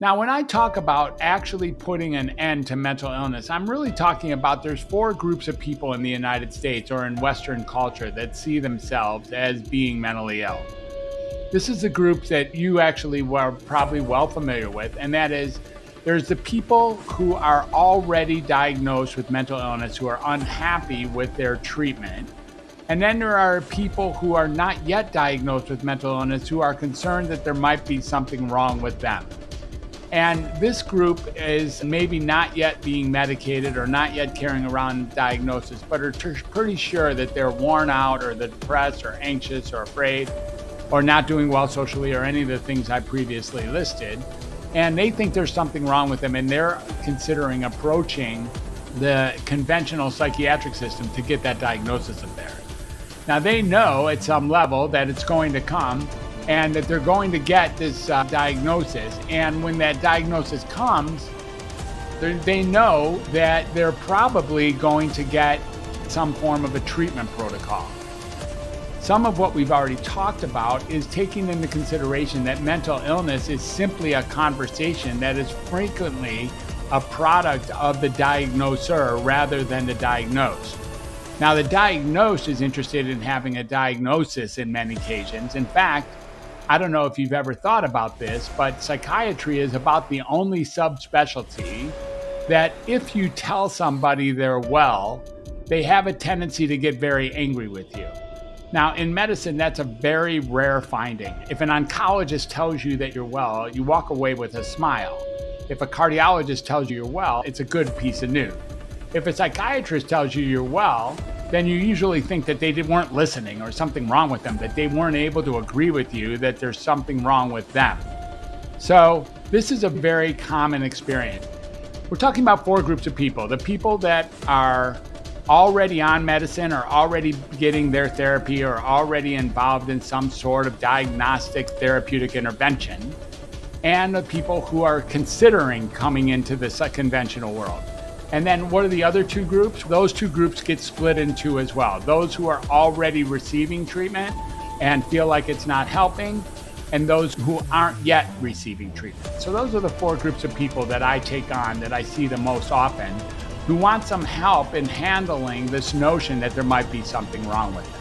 Now, when I talk about actually putting an end to mental illness, I'm really talking about there's four groups of people in the United States or in Western culture that see themselves as being mentally ill. This is a group that you actually were probably well familiar with, and that is there's the people who are already diagnosed with mental illness who are unhappy with their treatment. And then there are people who are not yet diagnosed with mental illness who are concerned that there might be something wrong with them. And this group is maybe not yet being medicated or not yet carrying around diagnosis, but are pretty sure that they're worn out or they're depressed or anxious or afraid or not doing well socially or any of the things I previously listed. And they think there's something wrong with them, and they're considering approaching the conventional psychiatric system to get that diagnosis of theirs. Now, they know at some level that it's going to come and that they're going to get this diagnosis. And when that diagnosis comes, they know that they're probably going to get some form of a treatment protocol. Some of what we've already talked about is taking into consideration that mental illness is simply a conversation that is frequently a product of the diagnoser rather than the diagnosed. Now, the diagnosed is interested in having a diagnosis in many occasions. In fact, I don't know if you've ever thought about this, but psychiatry is about the only subspecialty that if you tell somebody they're well, they have a tendency to get very angry with you. Now, in medicine, that's a very rare finding. If an oncologist tells you that you're well, you walk away with a smile. If a cardiologist tells you you're well, it's a good piece of news. If a psychiatrist tells you you're well, then you usually think that they weren't listening or something wrong with them, that they weren't able to agree with you, that there's something wrong with them. So this is a very common experience. We're talking about four groups of people. The people that are already on medicine or already getting their therapy or already involved in some sort of diagnostic therapeutic intervention, and the people who are considering coming into the conventional world. And then what are the other two groups? Those two groups get split in two as well. Those who are already receiving treatment and feel like it's not helping, and those who aren't yet receiving treatment. So those are the four groups of people that I take on, that I see the most often, who want some help in handling this notion that there might be something wrong with them.